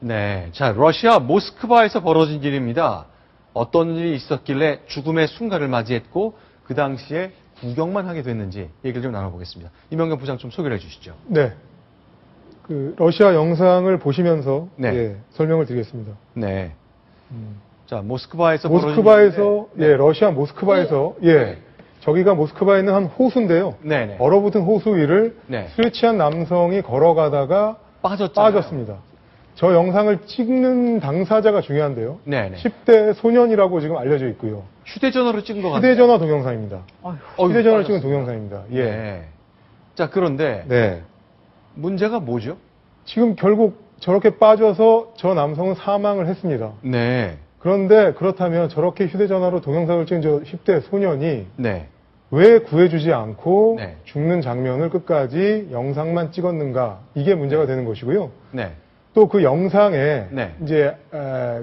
네, 자, 러시아 모스크바에서 벌어진 일입니다. 어떤 일이 있었길래 죽음의 순간을 맞이했고 그 당시에 구경만 하게 됐는지 얘기를 좀 나눠보겠습니다. 이명경 부장 좀 소개를 해주시죠. 네. 그 러시아 영상을 보시면서 네. 예, 설명을 드리겠습니다. 네. 자, 모스크바에서 예, 러시아 모스크바에서 예, 저기가 모스크바에 있는 한 호수인데요. 네네. 얼어붙은 호수 위를 네. 술 취한 남성이 걸어가다가 빠졌습니다. 저 영상을 찍는 당사자가 중요한데요. 네네. 10대 소년이라고 지금 알려져 있고요. 휴대전화로 찍은 것 같아요. 휴대전화 동영상입니다. 휴대전화로 찍은 빠졌습니다. 동영상입니다. 예. 네. 자, 그런데 네. 문제가 뭐죠? 지금 결국 저렇게 빠져서 저 남성은 사망을 했습니다. 네. 그런데 그렇다면 저렇게 휴대전화로 동영상을 찍은 저 10대 소년이 네. 왜 구해주지 않고 네. 죽는 장면을 끝까지 영상만 찍었는가? 이게 문제가 되는 것이고요. 네. 또 그 영상에 네. 이제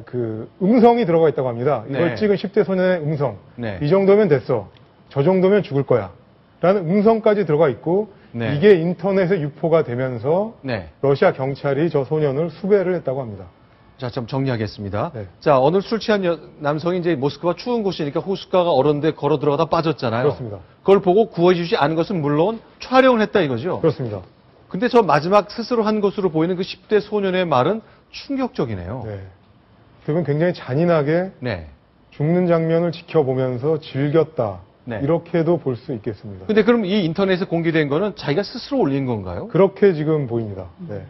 그 음성이 들어가 있다고 합니다. 이걸 네. 찍은 10대 소년의 음성. 네. 이 정도면 됐어. 저 정도면 죽을 거야. 라는 음성까지 들어가 있고 네. 이게 인터넷에 유포가 되면서 네. 러시아 경찰이 저 소년을 수배를 했다고 합니다. 자, 좀 정리하겠습니다. 네. 자, 어느 술 취한 남성이 이제 모스크바 추운 곳이니까 호숫가가 얼었는데 걸어 들어가다 빠졌잖아요. 그렇습니다. 그걸 보고 구해주지 않은 것은 물론 촬영을 했다 이거죠. 그렇습니다. 근데 저 마지막 스스로 한 것으로 보이는 그 10대 소년의 말은 충격적이네요. 네. 그건 굉장히 잔인하게 네. 죽는 장면을 지켜보면서 즐겼다. 네. 이렇게도 볼 수 있겠습니다. 근데 그럼 이 인터넷에 공개된 거는 자기가 스스로 올린 건가요? 그렇게 지금 보입니다. 네.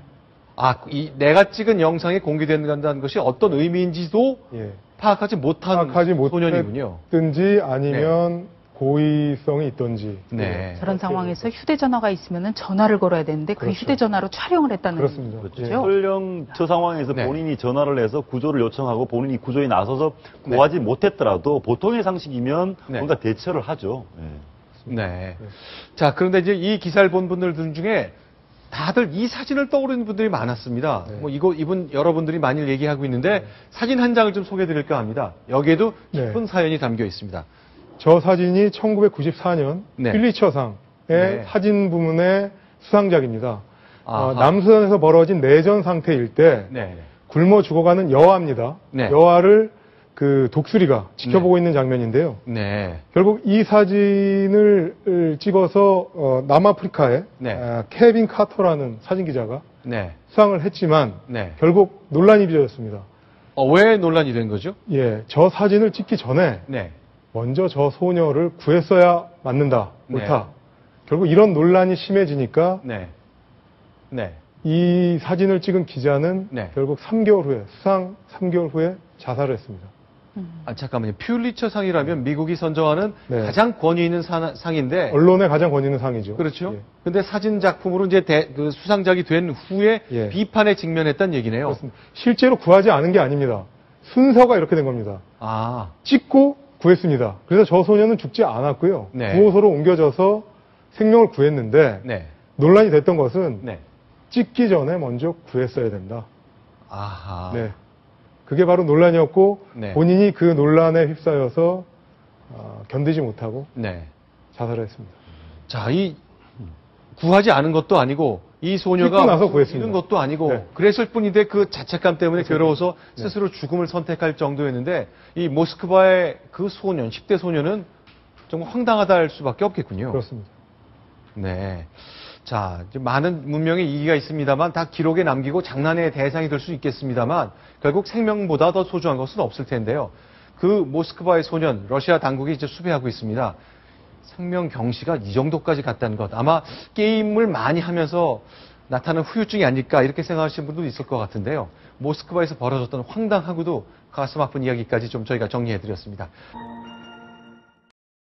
아, 내가 찍은 영상에 공개된다는 것이 어떤 의미인지도 예. 파악하지 못한 파악하지 소년이군요. 못했든지 아니면 고의성이 있던지. 네. 저런 상황에서 휴대전화가 있으면 전화를 걸어야 되는데 그 그렇죠. 휴대전화로 촬영을 했다는 그렇습니다. 거죠. 예. 설령 저 상황에서 네. 본인이 전화를 해서 구조를 요청하고 본인이 구조에 나서서 구하지 못했더라도 보통의 상식이면 네. 뭔가 대처를 하죠. 예. 네. 자, 그런데 이제 이 기사를 본 분들 중에 다들 이 사진을 떠오르는 분들이 많았습니다. 네. 뭐 이분 여러분들이 많이 얘기하고 있는데 사진 한 장을 좀 소개해 드릴까 합니다. 여기에도 깊은 네. 사연이 담겨 있습니다. 저 사진이 1994년 네. 퓰리처상의 네. 사진 부문의 수상작입니다. 아하. 남수단에서 벌어진 내전 상태일 때 네. 굶어 죽어가는 여아입니다. 네. 여아를 그 독수리가 지켜보고 있는 장면인데요. 네. 결국 이 사진을 찍어서 남아프리카의 네. 케빈 카터라는 사진 기자가 네. 수상을 했지만 네. 결국 논란이 빚어졌습니다. 왜 논란이 된 거죠? 예, 저 사진을 찍기 전에 네. 먼저 저 소녀를 구했어야 맞는다, 옳다. 네. 결국 이런 논란이 심해지니까 네. 네. 이 사진을 찍은 기자는 네. 결국 3개월 후에 수상 3개월 후에 자살을 했습니다. 아, 잠깐만요. 퓰리처 상이라면 미국이 선정하는 네. 가장 권위 있는 상인데. 언론에 가장 권위 있는 상이죠. 그렇죠. 예. 근데 사진 작품으로 이제 그 수상작이 된 후에 예. 비판에 직면했다는 얘기네요. 그렇습니다. 실제로 구하지 않은 게 아닙니다. 순서가 이렇게 된 겁니다. 아, 찍고 구했습니다. 그래서 저 소녀는 죽지 않았고요. 네. 구호소로 옮겨져서 생명을 구했는데 네. 논란이 됐던 것은 네. 찍기 전에 먼저 구했어야 된다. 아하. 네. 그게 바로 논란이었고 네. 본인이 그 논란에 휩싸여서 견디지 못하고 네. 자살을 했습니다. 자, 이 구하지 않은 것도 아니고 이 소녀가 찍고 나서 구했습니다. 잃은 것도 아니고 네. 그랬을 뿐인데 그 자책감 때문에 괴로워서 스스로 죽음을 선택할 정도였는데 이 모스크바의 그 소년, 10대 소년은 정말 황당하다 할 수밖에 없겠군요. 그렇습니다. 네. 자, 많은 문명의 이기가 있습니다만 다 기록에 남기고 장난의 대상이 될 수 있겠습니다만 결국 생명보다 더 소중한 것은 없을 텐데요. 그 모스크바의 소년, 러시아 당국이 이제 수배하고 있습니다. 생명 경시가 이 정도까지 갔다는 것. 아마 게임을 많이 하면서 나타나는 후유증이 아닐까 이렇게 생각하시는 분도 있을 것 같은데요. 모스크바에서 벌어졌던 황당하고도 가슴 아픈 이야기까지 좀 저희가 정리해드렸습니다.